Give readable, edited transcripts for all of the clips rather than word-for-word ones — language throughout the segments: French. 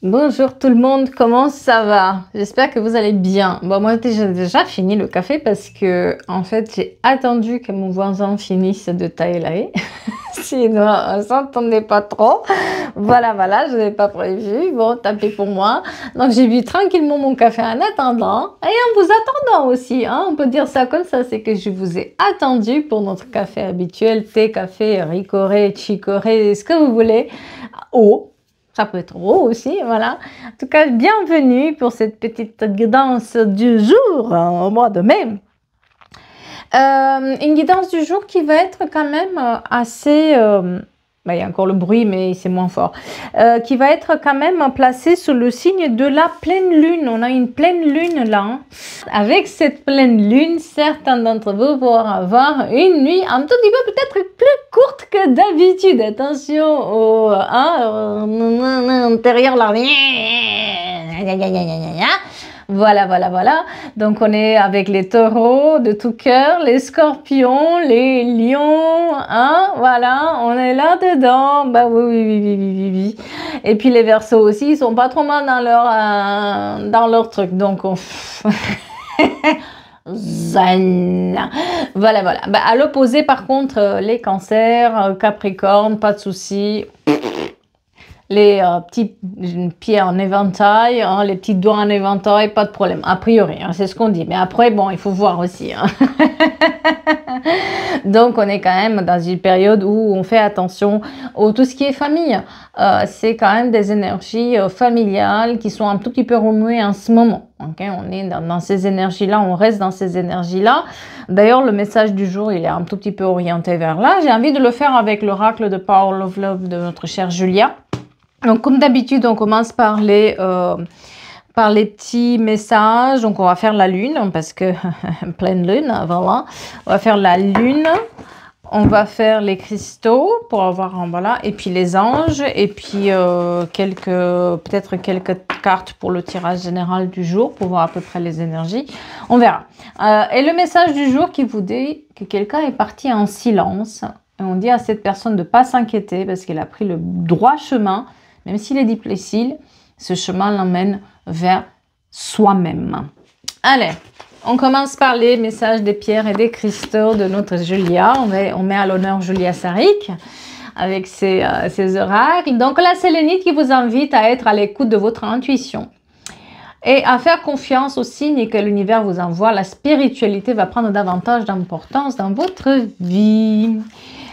Bonjour tout le monde, comment ça va? J'espère que vous allez bien. Bon, moi j'ai déjà fini le café parce que en fait j'ai attendu que mon voisin finisse de tailler la haie. Sinon on s'entendait pas trop. Voilà, je n'avais pas prévu. Bon, tant pis pour moi. Donc j'ai bu tranquillement mon café en attendant et en vous attendant aussi. Hein, on peut dire ça comme ça, c'est que je vous ai attendu pour notre café habituel, thé, café, ricoré, chicoré, ce que vous voulez. Eau. Ça peut être eau aussi, voilà. En tout cas, bienvenue pour cette petite guidance du jour au mois de mai. Une guidance du jour qui va être quand même assez... il y a encore le bruit, mais c'est moins fort. Qui va être quand même placée sous le signe de la pleine lune. On a une pleine lune là. Hein. Avec cette pleine lune, certains d'entre vous vont avoir une nuit un tout petit peu peut-être plus courte que d'habitude. Attention au intérieur là. Voilà. Donc, on est avec les taureaux de tout cœur, les scorpions, les lions, hein, voilà, on est là-dedans. Bah oui. Et puis, les verseaux aussi, ils sont pas trop mal dans leur truc. Donc, on... Zen. Voilà. Bah, à l'opposé, par contre, les cancers, capricornes, pas de soucis. Les petits pieds en éventail, hein, les petits doigts en éventail, pas de problème, a priori, hein, c'est ce qu'on dit. Mais après, bon, il faut voir aussi. Hein. Donc, on est quand même dans une période où on fait attention à tout ce qui est famille. C'est quand même des énergies familiales qui sont un tout petit peu remuées en ce moment. Okay? On est dans ces énergies-là, on reste dans ces énergies-là. D'ailleurs, le message du jour, il est un tout petit peu orienté vers là. J'ai envie de le faire avec l'oracle de Power of Love de notre chère Julia. Donc, comme d'habitude, on commence par les petits messages. Donc, on va faire la lune, parce que pleine lune, voilà. On va faire la lune. On va faire les cristaux pour avoir, voilà. Et puis, les anges. Et puis, peut-être quelques cartes pour le tirage général du jour, pour voir à peu près les énergies. On verra. Et le message du jour qui vous dit que quelqu'un est parti en silence. Et on dit à cette personne de ne pas s'inquiéter parce qu'elle a pris le droit chemin. Même s'il est difficile, ce chemin l'emmène vers soi-même. Allez, on commence par les messages des pierres et des cristaux de notre Julia. On met à l'honneur Julia Sarik avec ses oracles. Donc, la sélénite qui vous invite à être à l'écoute de votre intuition et à faire confiance aux signes que l'univers vous envoie. La spiritualité va prendre davantage d'importance dans votre vie.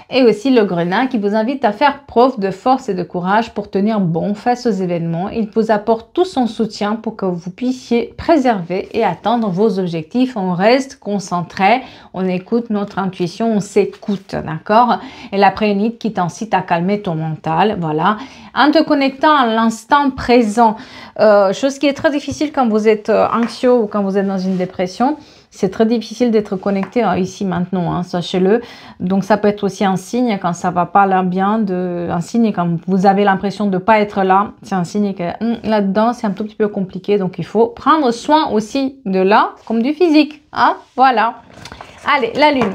Et aussi le grenat qui vous invite à faire preuve de force et de courage pour tenir bon face aux événements. Il vous apporte tout son soutien pour que vous puissiez préserver et atteindre vos objectifs. On reste concentré, on écoute notre intuition, on s'écoute, d'accord? Et la prénite qui t'incite à calmer ton mental, voilà. En te connectant à l'instant présent, chose qui est très difficile quand vous êtes anxieux ou quand vous êtes dans une dépression. C'est très difficile d'être connecté ici maintenant, hein, sachez-le. Donc, ça peut être aussi un signe quand ça ne va pas là bien, un signe quand vous avez l'impression de ne pas être là. C'est un signe que là-dedans, c'est un tout petit peu compliqué. Donc, il faut prendre soin aussi de là, comme du physique. Hein, voilà. Allez, la lune.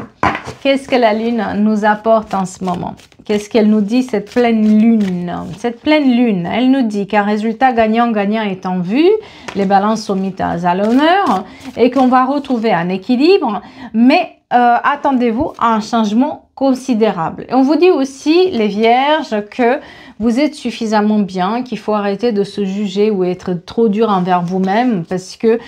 Qu'est-ce que la lune nous apporte en ce moment? Qu'est-ce qu'elle nous dit, cette pleine lune? Cette pleine lune, elle nous dit qu'un résultat gagnant-gagnant est en vue, les balances sont mises à l'honneur et qu'on va retrouver un équilibre, mais attendez-vous à un changement considérable. Et on vous dit aussi, les vierges, que vous êtes suffisamment bien, qu'il faut arrêter de se juger ou être trop dur envers vous-même parce que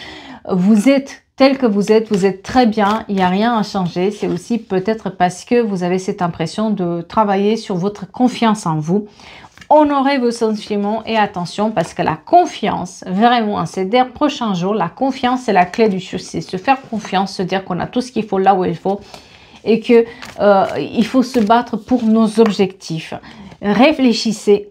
vous êtes tel que vous êtes très bien, il n'y a rien à changer. C'est aussi peut-être parce que vous avez cette impression de travailler sur votre confiance en vous. Honorez vos sentiments et attention parce que la confiance, vraiment, ces prochains jours, la confiance c'est la clé du succès. Se faire confiance, se dire qu'on a tout ce qu'il faut là où il faut et que il faut se battre pour nos objectifs. Réfléchissez.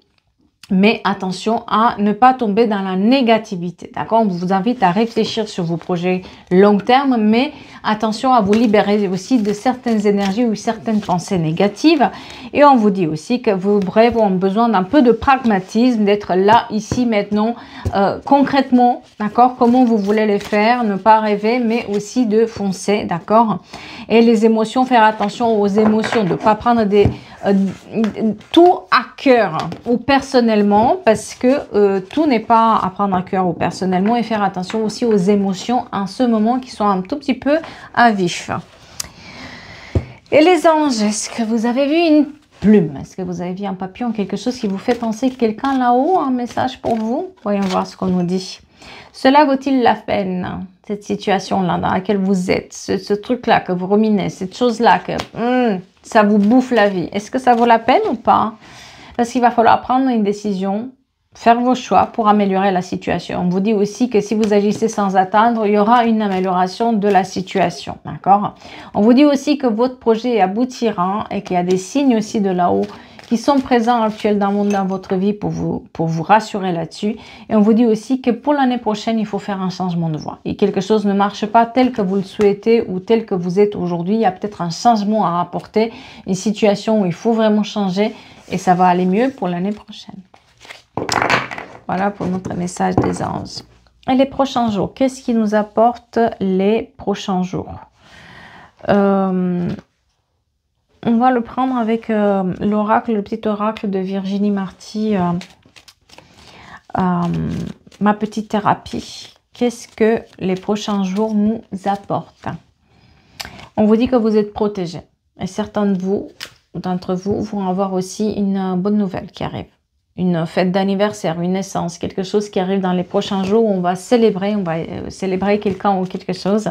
Mais attention à ne pas tomber dans la négativité, d'accord? On vous invite à réfléchir sur vos projets long terme, mais attention à vous libérer aussi de certaines énergies ou certaines pensées négatives. Et on vous dit aussi que vos rêves ont besoin d'un peu de pragmatisme, d'être là, ici, maintenant, concrètement, d'accord? Comment vous voulez les faire, ne pas rêver, mais aussi de foncer, d'accord? Et les émotions, faire attention aux émotions, de ne pas prendre tout à cœur ou personnellement. personnellement, parce que tout n'est pas à prendre à cœur ou personnellement, et faire attention aussi aux émotions en ce moment qui sont un tout petit peu à vif. Et les anges, est-ce que vous avez vu une plume? Est-ce que vous avez vu un papillon, quelque chose qui vous fait penser quelqu'un là-haut, un message pour vous? Voyons voir ce qu'on nous dit. Cela vaut-il la peine, cette situation-là dans laquelle vous êtes, ce truc-là que vous ruminez, cette chose-là que ça vous bouffe la vie? Est-ce que ça vaut la peine ou pas? Parce qu'il va falloir prendre une décision, faire vos choix pour améliorer la situation. On vous dit aussi que si vous agissez sans attendre, il y aura une amélioration de la situation, d'accord? On vous dit aussi que votre projet aboutira et qu'il y a des signes aussi de là-haut qui sont présents actuellement dans votre vie pour vous rassurer là-dessus. Et on vous dit aussi que pour l'année prochaine, il faut faire un changement de voie. Et quelque chose ne marche pas tel que vous le souhaitez ou tel que vous êtes aujourd'hui. Il y a peut-être un changement à apporter, une situation où il faut vraiment changer et ça va aller mieux pour l'année prochaine. Voilà pour notre message des anges. Et les prochains jours, qu'est-ce qui nous apporte les prochains jours? On va le prendre avec l'oracle, le petit oracle de Virginie Marty, ma petite thérapie. Qu'est-ce que les prochains jours nous apportent? On vous dit que vous êtes protégés. Et certains d'entre vous vont avoir aussi une bonne nouvelle qui arrive. Une fête d'anniversaire, une naissance, quelque chose qui arrive dans les prochains jours où on va célébrer quelqu'un ou quelque chose.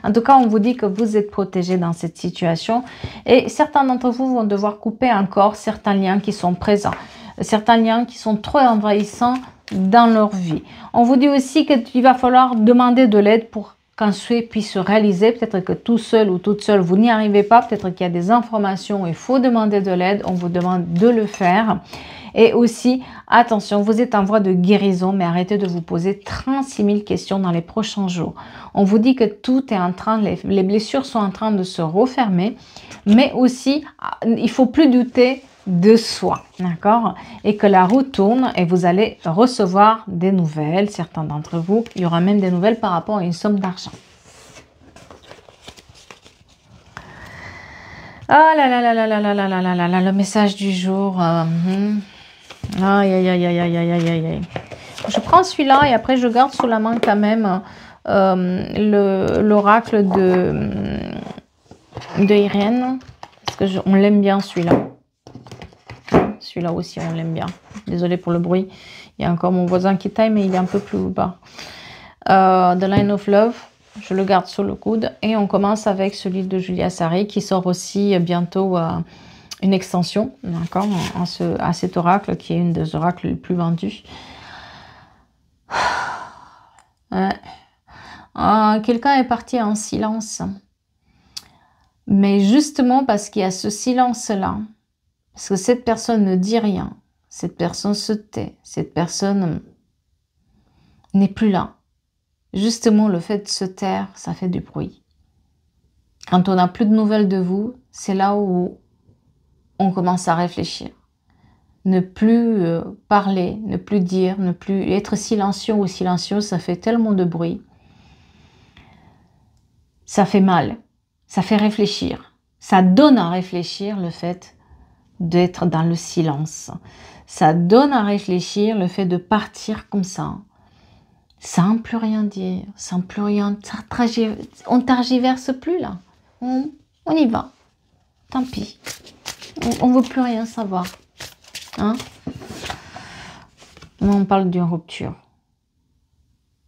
En tout cas, on vous dit que vous êtes protégés dans cette situation et certains d'entre vous vont devoir couper encore certains liens qui sont présents, certains liens qui sont trop envahissants dans leur vie. On vous dit aussi qu'il va falloir demander de l'aide pour qu'un souhait puisse se réaliser. Peut-être que tout seul ou toute seule, vous n'y arrivez pas. Peut-être qu'il y a des informations, il faut demander de l'aide. On vous demande de le faire. Et aussi, attention, vous êtes en voie de guérison, mais arrêtez de vous poser 36 000 questions dans les prochains jours. On vous dit que tout est en train, les blessures sont en train de se refermer, mais aussi, il ne faut plus douter de soi, d'accord? Et que la roue tourne et vous allez recevoir des nouvelles, certains d'entre vous. Il y aura même des nouvelles par rapport à une somme d'argent. Ah là là là là là là là là là là, le message du jour. Aïe, aïe, aïe, aïe, aïe, aïe, aïe, aïe. Je prends celui-là et après je garde sous la main quand même l'oracle de Irène. Parce que on l'aime bien celui-là. Celui-là aussi on l'aime bien. Désolée pour le bruit. Il y a encore mon voisin qui taille mais il est un peu plus bas. The Line of Love. Je le garde sur le coude. Et on commence avec celui de Julia Sari qui sort aussi bientôt... une extension, d'accord, à cet oracle qui est une des oracles les plus vendus. Ouais. Quelqu'un est parti en silence. Mais justement parce qu'il y a ce silence-là, parce que cette personne ne dit rien, cette personne se tait, cette personne n'est plus là. Justement, le fait de se taire, ça fait du bruit. Quand on n'a plus de nouvelles de vous, c'est là où on commence à réfléchir. Ne plus parler, ne plus dire, ne plus être silencieux ou silencieuse, ça fait tellement de bruit. Ça fait mal, ça fait réfléchir. Ça donne à réfléchir le fait d'être dans le silence. Ça donne à réfléchir le fait de partir comme ça, sans plus rien dire, sans plus rien... On tergiverse plus là. On y va. Tant pis. On ne veut plus rien savoir. Hein? On parle d'une rupture.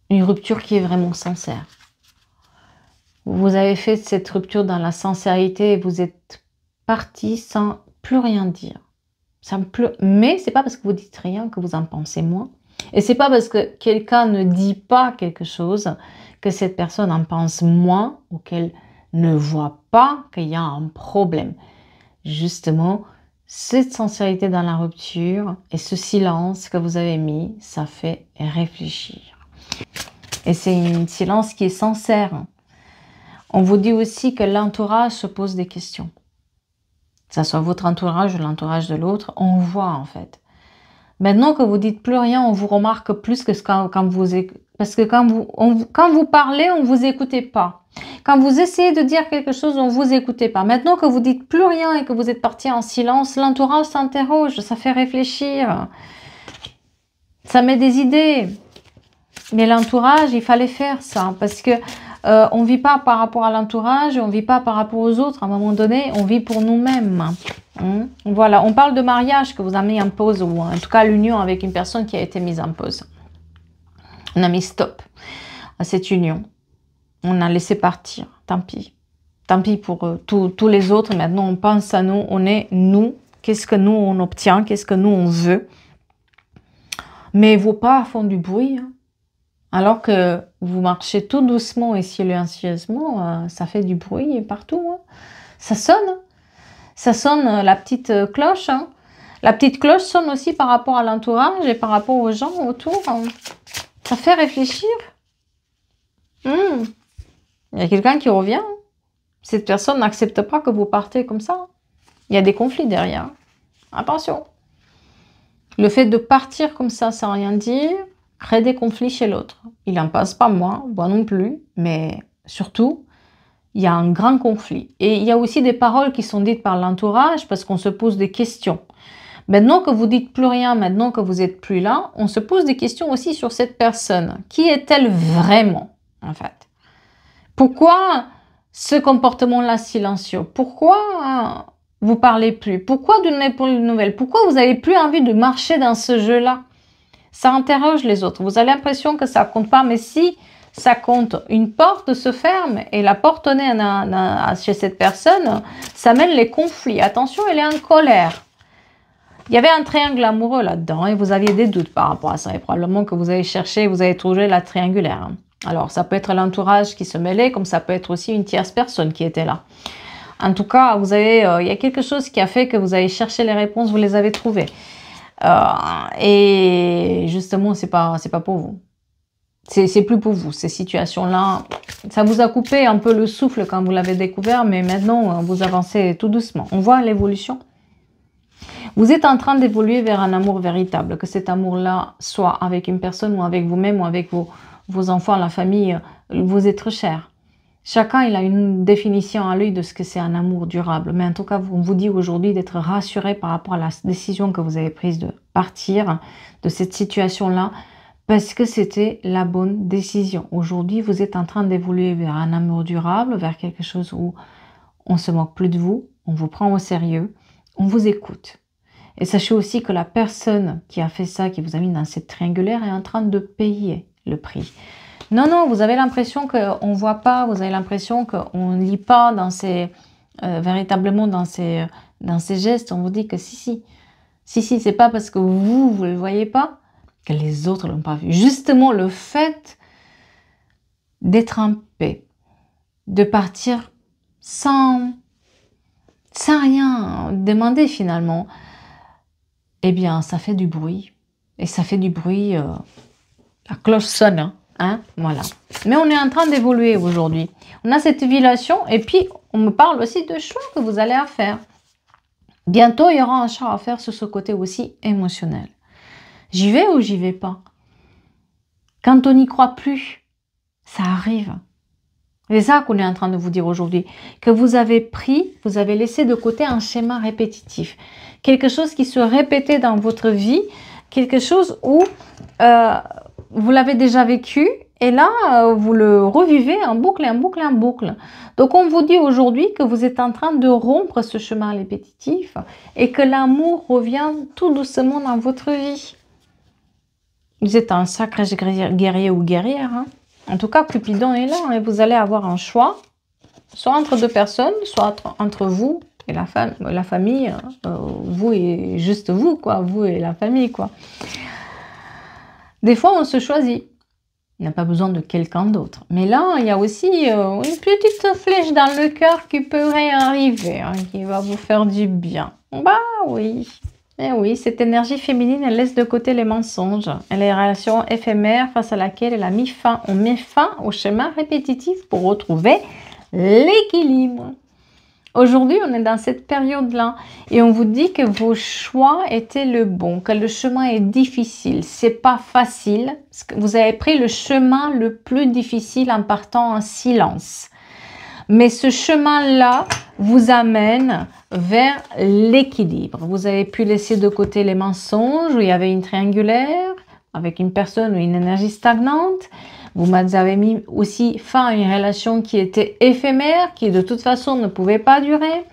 Une rupture qui est vraiment sincère. Vous avez fait cette rupture dans la sincérité et vous êtes parti sans plus rien dire. Mais ce n'est pas parce que vous dites rien que vous en pensez moins. Et ce n'est pas parce que quelqu'un ne dit pas quelque chose que cette personne en pense moins ou qu'elle ne voit pas qu'il y a un problème. Justement, cette sincérité dans la rupture et ce silence que vous avez mis, ça fait réfléchir. Et c'est un silence qui est sincère. On vous dit aussi que l'entourage se pose des questions. Que ce soit votre entourage ou l'entourage de l'autre, on voit en fait. Maintenant que vous dites plus rien, on vous remarque plus que quand vous... Parce que quand vous parlez, on ne vous écoutez pas. Quand vous essayez de dire quelque chose, on ne vous écoutez pas. Maintenant que vous dites plus rien et que vous êtes parti en silence, l'entourage s'interroge, ça fait réfléchir. Ça met des idées. Mais l'entourage, il fallait faire ça. Parce que on ne vit pas par rapport à l'entourage, on ne vit pas par rapport aux autres. À un moment donné, on vit pour nous-mêmes. Voilà, on parle de mariage que vous avez mis en pause, ou en tout cas l'union avec une personne qui a été mise en pause. On a mis stop à cette union. On a laissé partir, tant pis. Tant pis pour tous les autres. Maintenant, on pense à nous, on est nous. Qu'est-ce que nous, on obtient? Qu'est-ce que nous, on veut? Mais vos pas font du bruit. Hein. Alors que vous marchez tout doucement et silencieusement, ça fait du bruit partout. Hein. Ça sonne. Hein. Ça sonne la petite cloche. Hein. La petite cloche sonne aussi par rapport à l'entourage et par rapport aux gens autour. Hein. Ça fait réfléchir. Il y a quelqu'un qui revient. Cette personne n'accepte pas que vous partez comme ça. Il y a des conflits derrière. Attention. Le fait de partir comme ça sans rien dire crée des conflits chez l'autre. Il n'en passe pas moi non plus, mais surtout, il y a un grand conflit. Et il y a aussi des paroles qui sont dites par l'entourage parce qu'on se pose des questions. Maintenant que vous dites plus rien, maintenant que vous n'êtes plus là, on se pose des questions aussi sur cette personne. Qui est-elle vraiment, en fait? Pourquoi ce comportement-là silencieux? Pourquoi vous parlez plus? Pourquoi donner pour les nouvelles? Pourquoi vous n'avez plus envie de marcher dans ce jeu-là? Ça interroge les autres. Vous avez l'impression que ça compte pas, mais si ça compte, une porte se ferme et la porte au nez chez cette personne, ça mène les conflits. Attention, elle est en colère. Il y avait un triangle amoureux là-dedans et vous aviez des doutes par rapport à ça. Et probablement que vous avez cherché, vous avez trouvé la triangulaire. Alors, ça peut être l'entourage qui se mêlait, comme ça peut être aussi une tierce personne qui était là. En tout cas, vous avez, il y a quelque chose qui a fait que vous avez cherché les réponses, vous les avez trouvées. Et justement, c'est pas pour vous. C'est plus pour vous. Ces situations-là, ça vous a coupé un peu le souffle quand vous l'avez découvert, mais maintenant, vous avancez tout doucement. On voit l'évolution. Vous êtes en train d'évoluer vers un amour véritable, que cet amour-là soit avec une personne ou avec vous-même ou avec vos enfants, la famille, vos êtres chers. Chacun, il a une définition à lui de ce que c'est un amour durable. Mais en tout cas, on vous dit aujourd'hui d'être rassuré par rapport à la décision que vous avez prise de partir de cette situation-là, parce que c'était la bonne décision. Aujourd'hui, vous êtes en train d'évoluer vers un amour durable, vers quelque chose où on ne se moque plus de vous, on vous prend au sérieux, on vous écoute. Et sachez aussi que la personne qui a fait ça, qui vous a mis dans cette triangulaire, est en train de payer le prix. Non, vous avez l'impression qu'on ne voit pas, vous avez l'impression qu'on ne lit pas dans véritablement dans ces gestes. On vous dit que si, c'est pas parce que vous ne le voyez pas que les autres ne l'ont pas vu. Justement, le fait d'être en paix, de partir sans rien demander finalement, eh bien, ça fait du bruit. Et ça fait du bruit, la cloche sonne, hein, voilà. Mais on est en train d'évoluer aujourd'hui. On a cette évaluation et puis on me parle aussi de choix que vous allez faire. Bientôt, il y aura un choix à faire sur ce côté aussi émotionnel. J'y vais ou j'y vais pas? Quand on n'y croit plus, ça arrive. C'est ça qu'on est en train de vous dire aujourd'hui. Que vous avez laissé de côté un schéma répétitif. Quelque chose qui se répétait dans votre vie, quelque chose où vous l'avez déjà vécu et là, vous le revivez en boucle, en boucle, en boucle. Donc, on vous dit aujourd'hui que vous êtes en train de rompre ce chemin répétitif et que l'amour revient tout doucement dans votre vie. Vous êtes un sacré guerrier ou guerrière. Hein. En tout cas, Cupidon est là et vous allez avoir un choix, soit entre deux personnes, soit entre vous et la famille, vous et juste vous, quoi, vous et la famille, quoi. Des fois, on se choisit. Il n'y a pas besoin de quelqu'un d'autre. Mais là, il y a aussi une petite flèche dans le cœur qui pourrait arriver, hein, qui va vous faire du bien. Bah oui. Eh oui, cette énergie féminine, elle laisse de côté les mensonges et les relations éphémères face à laquelle elle a mis fin. On met fin au schéma répétitif pour retrouver l'équilibre. Aujourd'hui, on est dans cette période-là et on vous dit que vos choix étaient le bon, que le chemin est difficile. C'est pas facile. Parce que vous avez pris le chemin le plus difficile en partant en silence. Mais ce chemin-là vous amène vers l'équilibre. Vous avez pu laisser de côté les mensonges où il y avait une triangulaire. avec une personne ou une énergie stagnante. Vous avez mis aussi fin à une relation qui était éphémère, qui de toute façon ne pouvait pas durer.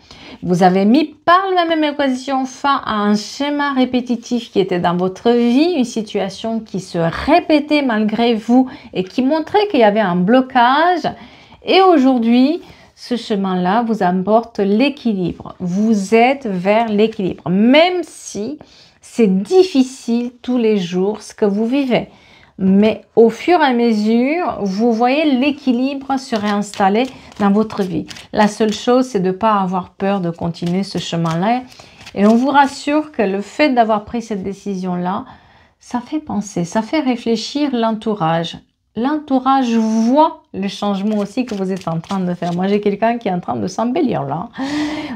Vous avez mis par la même occasion fin à un schéma répétitif qui était dans votre vie, une situation qui se répétait malgré vous et qui montrait qu'il y avait un blocage. Et aujourd'hui, ce chemin-là vous apporte l'équilibre. Vous êtes vers l'équilibre, même si c'est difficile tous les jours ce que vous vivez. Mais au fur et à mesure, vous voyez l'équilibre se réinstaller dans votre vie. La seule chose, c'est de ne pas avoir peur de continuer ce chemin-là. Et on vous rassure que le fait d'avoir pris cette décision-là, ça fait penser, ça fait réfléchir l'entourage. L'entourage voit le changement aussi que vous êtes en train de faire. Moi, j'ai quelqu'un qui est en train de s'embellir là.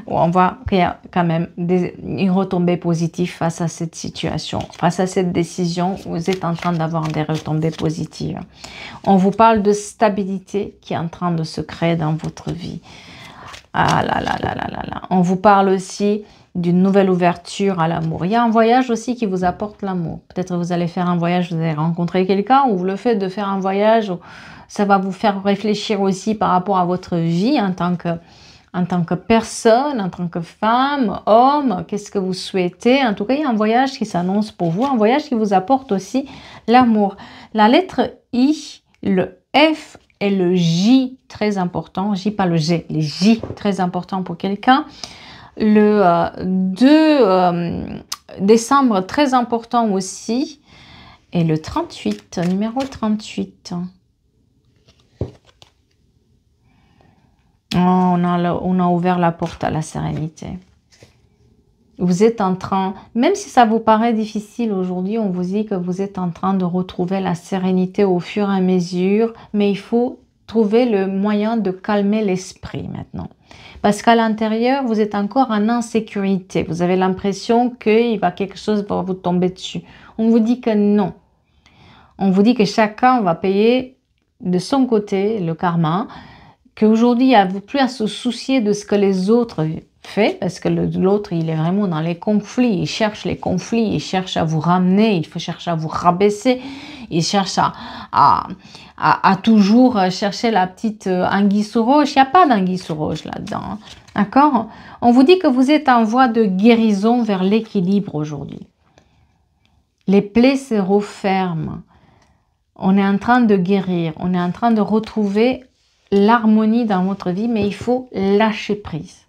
On voit qu'il y a quand même une retombée positive face à cette situation. Face à cette décision, vous êtes en train d'avoir des retombées positives. On vous parle de stabilité qui est en train de se créer dans votre vie. Ah là là là là là là. On vous parle aussi d'une nouvelle ouverture à l'amour. Il y a un voyage aussi qui vous apporte l'amour. Peut-être vous allez faire un voyage, vous allez rencontrer quelqu'un, ou le fait de faire un voyage, ça va vous faire réfléchir aussi par rapport à votre vie en tant que personne, en tant que femme, homme, qu'est-ce que vous souhaitez. En tout cas, il y a un voyage qui s'annonce pour vous, un voyage qui vous apporte aussi l'amour. La lettre I, le F et le J, très important, J pas le G, les J, très important pour quelqu'un. Le 2 décembre, très important aussi. Et le 38, numéro 38. Oh, on a ouvert la porte à la sérénité. Vous êtes en train, même si ça vous paraît difficile aujourd'hui, on vous dit que vous êtes en train de retrouver la sérénité au fur et à mesure. Mais il faut trouver le moyen de calmer l'esprit maintenant. Parce qu'à l'intérieur, vous êtes encore en insécurité. Vous avez l'impression que quelque chose va vous tomber dessus. On vous dit que non. On vous dit que chacun va payer de son côté le karma. Qu'aujourd'hui, il n'y a plus à se soucier de ce que les autres font. Parce que l'autre, il est vraiment dans les conflits. Il cherche les conflits. Il cherche à vous ramener. Il cherche à vous rabaisser. Il cherche à toujours chercher la petite anguille sous roche. Il n'y a pas d'anguille sous roche là-dedans. D'accord? On vous dit que vous êtes en voie de guérison vers l'équilibre aujourd'hui. Les plaies se referment. On est en train de guérir. On est en train de retrouver l'harmonie dans votre vie, mais il faut lâcher prise.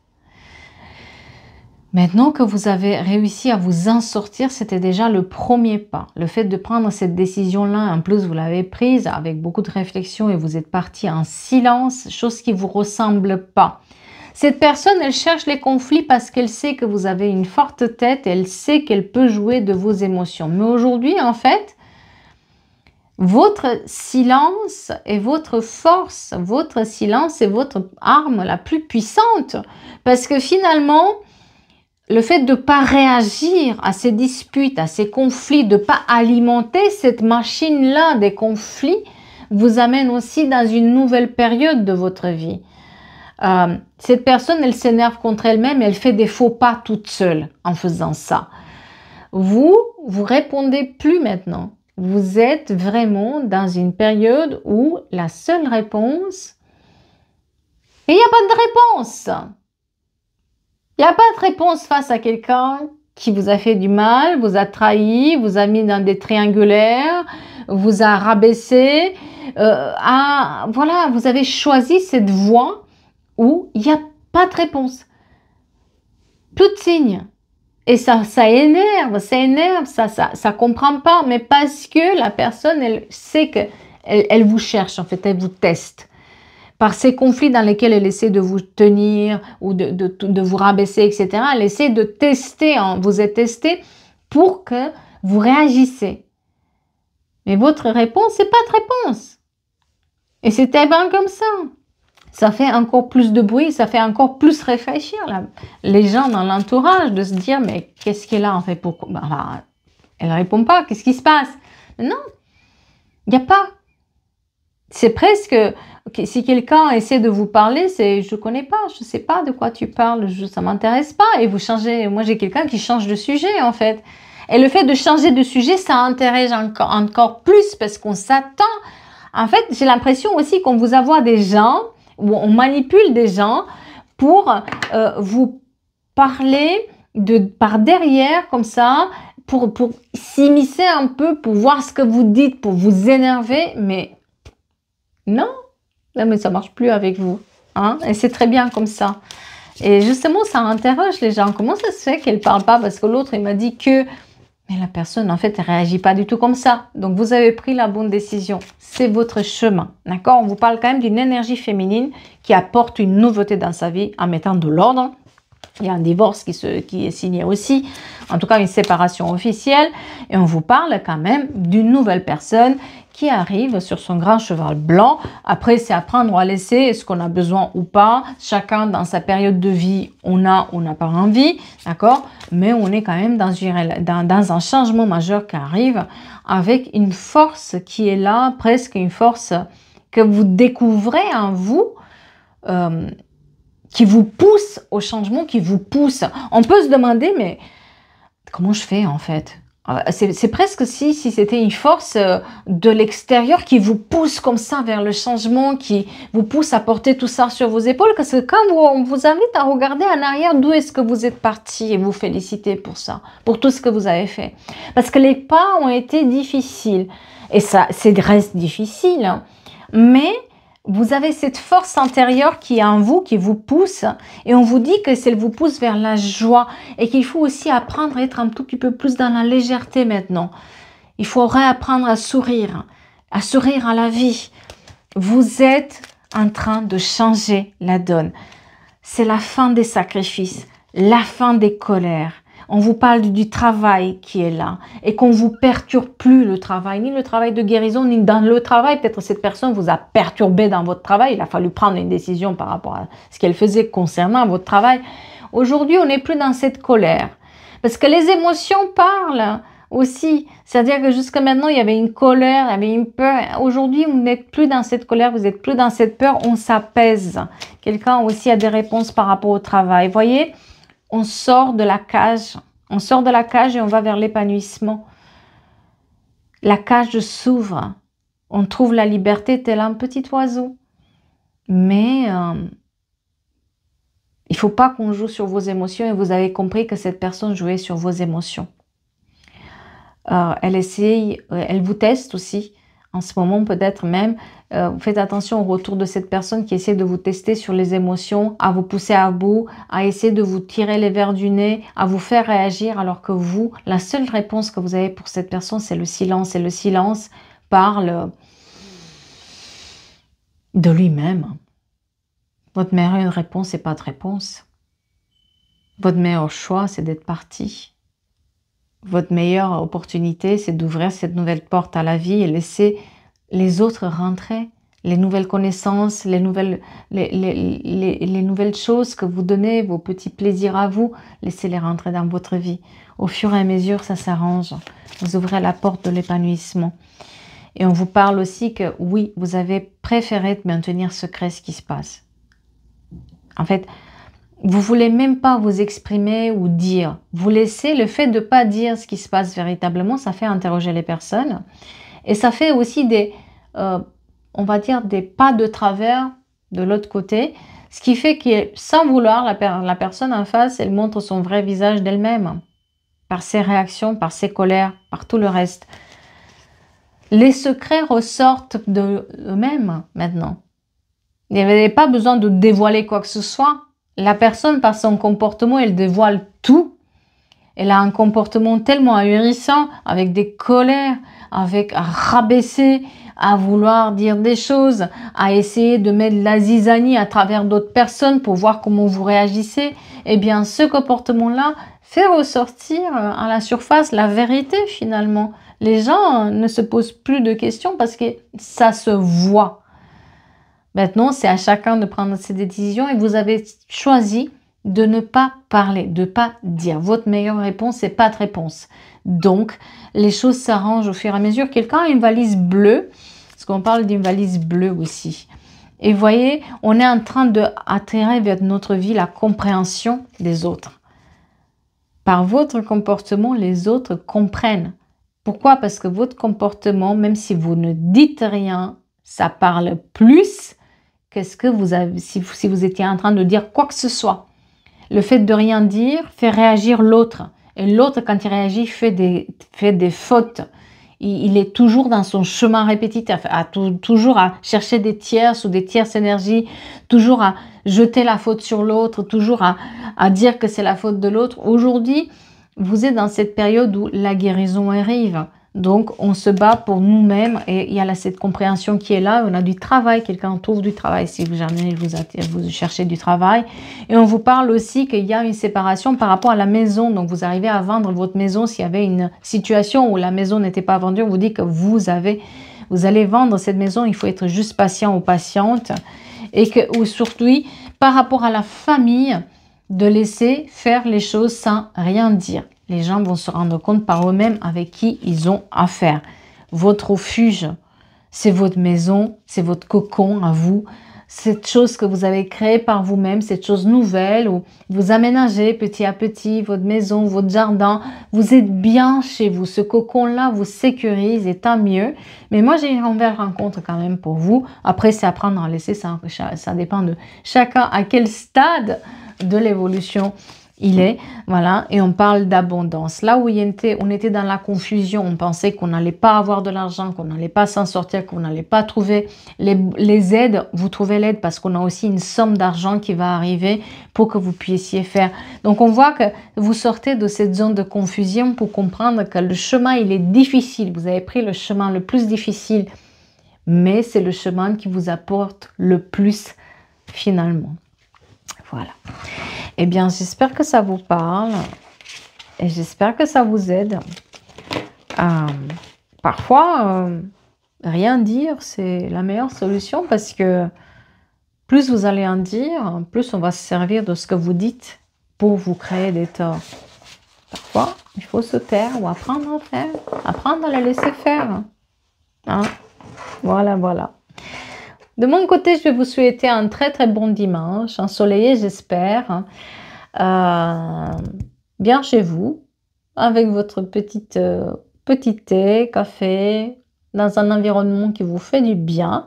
Maintenant que vous avez réussi à vous en sortir, c'était déjà le premier pas. Le fait de prendre cette décision-là, en plus vous l'avez prise avec beaucoup de réflexion et vous êtes parti en silence, chose qui ne vous ressemble pas. Cette personne, elle cherche les conflits parce qu'elle sait que vous avez une forte tête, elle sait qu'elle peut jouer de vos émotions. Mais aujourd'hui, en fait, votre silence est votre force, votre silence est votre arme la plus puissante. Parce que finalement, le fait de ne pas réagir à ces disputes, à ces conflits, de ne pas alimenter cette machine-là des conflits, vous amène aussi dans une nouvelle période de votre vie. Cette personne, elle s'énerve contre elle-même, elle fait des faux pas toute seule en faisant ça. Vous répondez plus maintenant. Vous êtes vraiment dans une période où la seule réponse, il n'y a pas de réponse. Il n'y a pas de réponse face à quelqu'un qui vous a fait du mal, vous a trahi, vous a mis dans des triangulaires, vous a rabaissé. Voilà, vous avez choisi cette voie où il n'y a pas de réponse. Plus de signe. Et ça énerve, ça comprend pas, mais parce que la personne, elle sait qu'elle vous cherche, en fait, elle vous teste. Par ces conflits dans lesquels elle essaie de vous tenir ou de vous rabaisser, etc., elle essaie de tester, vous êtes testé pour que vous réagissez. Mais votre réponse, c'est pas de réponse. Et c'est tellement comme ça. Ça fait encore plus de bruit, ça fait encore plus réfléchir les gens dans l'entourage de se dire mais qu'est-ce qu'elle a en fait, pourquoi elle ne répond pas, qu'est-ce qui se passe? Non, il n'y a pas. C'est presque, si quelqu'un essaie de vous parler, c'est je ne connais pas, je ne sais pas de quoi tu parles, ça ne m'intéresse pas. Et vous changez, moi j'ai quelqu'un qui change de sujet en fait. Et le fait de changer de sujet, ça intéresse encore plus parce qu'on s'attend. En fait, j'ai l'impression aussi qu'on vous envoie des gens, ou on manipule des gens pour vous parler par derrière, comme ça, pour s'immiscer un peu, pour voir ce que vous dites, pour vous énerver. Mais non, mais ça marche plus avec vous. Hein? Et c'est très bien comme ça. Et justement, ça interroge les gens. Comment ça se fait qu'elle ne parle pas? Parce que l'autre, il m'a dit que... Mais la personne, en fait, elle ne réagit pas du tout comme ça. Donc, vous avez pris la bonne décision. C'est votre chemin. D'accord? On vous parle quand même d'une énergie féminine qui apporte une nouveauté dans sa vie en mettant de l'ordre. Il y a un divorce qui est signé aussi. En tout cas, une séparation officielle. Et on vous parle quand même d'une nouvelle personne qui arrive sur son grand cheval blanc. Après, c'est à prendre ou à laisser, est-ce qu'on a besoin ou pas. Chacun dans sa période de vie, on a ou n'a pas envie, d'accord? Mais on est quand même dans un changement majeur qui arrive avec une force qui est là, presque une force que vous découvrez en vous, qui vous pousse au changement, qui vous pousse. On peut se demander, mais comment je fais en fait? C'est presque si c'était une force de l'extérieur qui vous pousse comme ça vers le changement, qui vous pousse à porter tout ça sur vos épaules. Parce que quand on vous invite à regarder en arrière, d'où est-ce que vous êtes parti et vous féliciter pour ça, pour tout ce que vous avez fait. Parce que les pas ont été difficiles. Et ça, reste difficile. Hein. Mais vous avez cette force intérieure qui est en vous, qui vous pousse, et on vous dit que elle vous pousse vers la joie, et qu'il faut aussi apprendre à être un tout petit peu plus dans la légèreté maintenant. Il faut réapprendre à sourire à la vie. Vous êtes en train de changer la donne. C'est la fin des sacrifices, la fin des colères. On vous parle du travail qui est là et qu'on ne vous perturbe plus le travail, ni le travail de guérison, ni dans le travail. Peut-être cette personne vous a perturbé dans votre travail. Il a fallu prendre une décision par rapport à ce qu'elle faisait concernant votre travail. Aujourd'hui, on n'est plus dans cette colère parce que les émotions parlent aussi. C'est-à-dire que jusqu'à maintenant, il y avait une colère, il y avait une peur. Aujourd'hui, vous n'êtes plus dans cette colère, vous n'êtes plus dans cette peur. On s'apaise. Quelqu'un aussi a des réponses par rapport au travail. Vous voyez ? On sort de la cage. On sort de la cage et on va vers l'épanouissement. La cage s'ouvre. On trouve la liberté tel un petit oiseau. Mais il ne faut pas qu'on joue sur vos émotions et vous avez compris que cette personne jouait sur vos émotions. Elle vous teste aussi. En ce moment, peut-être même, faites attention au retour de cette personne qui essaie de vous tester sur les émotions, à vous pousser à bout, à essayer de vous tirer les verres du nez, à vous faire réagir, alors que vous, la seule réponse que vous avez pour cette personne, c'est le silence. Et le silence parle de lui-même. Votre meilleure réponse, c'est pas de réponse. Votre meilleur choix, c'est d'être parti. Votre meilleure opportunité, c'est d'ouvrir cette nouvelle porte à la vie et laisser les autres rentrer. Les nouvelles connaissances, les nouvelles choses que vous donnez, vos petits plaisirs à vous, laissez-les rentrer dans votre vie. Au fur et à mesure, ça s'arrange. Vous ouvrez la porte de l'épanouissement. Et on vous parle aussi que oui, vous avez préféré maintenir secret ce qui se passe. En fait, vous ne voulez même pas vous exprimer ou dire. Vous laissez le fait de ne pas dire ce qui se passe véritablement, ça fait interroger les personnes. Et ça fait aussi on va dire, des pas de travers de l'autre côté. Ce qui fait que, sans vouloir, la personne en face, elle montre son vrai visage d'elle-même. Par ses réactions, par ses colères, par tout le reste. Les secrets ressortent d'eux-mêmes maintenant. Il n'y avait pas besoin de dévoiler quoi que ce soit. La personne, par son comportement, elle dévoile tout. Elle a un comportement tellement ahurissant, avec des colères, avec à rabaisser, à vouloir dire des choses, à essayer de mettre de la zizanie à travers d'autres personnes pour voir comment vous réagissez. Eh bien, ce comportement-là fait ressortir à la surface la vérité finalement. Les gens ne se posent plus de questions parce que ça se voit. Maintenant, c'est à chacun de prendre ses décisions et vous avez choisi de ne pas parler, de ne pas dire. Votre meilleure réponse, c'est pas de réponse. Donc, les choses s'arrangent au fur et à mesure. Quelqu'un a une valise bleue, parce qu'on parle d'une valise bleue aussi. Et vous voyez, on est en train d'attirer vers notre vie la compréhension des autres. par votre comportement, les autres comprennent. Pourquoi? Parce que votre comportement, même si vous ne dites rien, ça parle plus que ce que vous avez, si vous étiez en train de dire quoi que ce soit. Le fait de rien dire fait réagir l'autre. Et l'autre, quand il réagit, fait des fautes. Il est toujours dans son chemin répétitif, toujours à chercher des tierces ou des tierces énergies, toujours à jeter la faute sur l'autre, toujours à dire que c'est la faute de l'autre. Aujourd'hui, vous êtes dans cette période où la guérison arrive. Donc, on se bat pour nous-mêmes et il y a cette compréhension qui est là. On a du travail, quelqu'un trouve du travail si jamais vous cherchez du travail. Et on vous parle aussi qu'il y a une séparation par rapport à la maison. Donc, vous arrivez à vendre votre maison. S'il y avait une situation où la maison n'était pas vendue, on vous dit que vous allez vendre cette maison. Il faut être juste patient ou patiente. Et que, ou surtout, par rapport à la famille, de laisser faire les choses sans rien dire. Les gens vont se rendre compte par eux-mêmes avec qui ils ont affaire. Votre refuge, c'est votre maison, c'est votre cocon à vous. Cette chose que vous avez créée par vous-même, cette chose nouvelle où vous aménagez petit à petit votre maison, votre jardin. Vous êtes bien chez vous. Ce cocon-là vous sécurise et tant mieux. Mais moi, j'ai une belle rencontre quand même pour vous. Après, c'est apprendre à laisser, ça dépend de chacun à quel stade de l'évolution il est, voilà, et on parle d'abondance. Là où on était dans la confusion, on pensait qu'on n'allait pas avoir de l'argent, qu'on n'allait pas s'en sortir, qu'on n'allait pas trouver les aides. Vous trouvez l'aide parce qu'on a aussi une somme d'argent qui va arriver pour que vous puissiez faire. Donc, on voit que vous sortez de cette zone de confusion pour comprendre que le chemin, il est difficile. Vous avez pris le chemin le plus difficile, mais c'est le chemin qui vous apporte le plus finalement. Voilà. Eh bien, j'espère que ça vous parle et j'espère que ça vous aide. Parfois, rien dire, c'est la meilleure solution parce que plus vous allez en dire, plus on va se servir de ce que vous dites pour vous créer des torts. Parfois, il faut se taire ou apprendre à faire, apprendre à la laisser faire. Hein? Voilà, voilà. De mon côté, je vais vous souhaiter un très très bon dimanche, ensoleillé j'espère, bien chez vous, avec votre petit thé, café, dans un environnement qui vous fait du bien.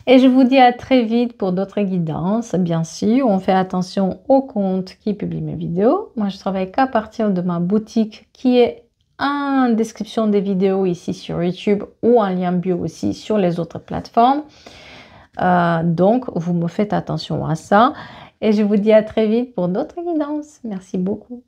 Et je vous dis à très vite pour d'autres guidances, bien sûr. On fait attention aux comptes qui publient mes vidéos. Moi, je travaille qu'à partir de ma boutique qui est en description des vidéos ici sur YouTube ou en lien bio aussi sur les autres plateformes. Donc, vous me faites attention à ça. Et je vous dis à très vite pour d'autres guidances. Merci beaucoup.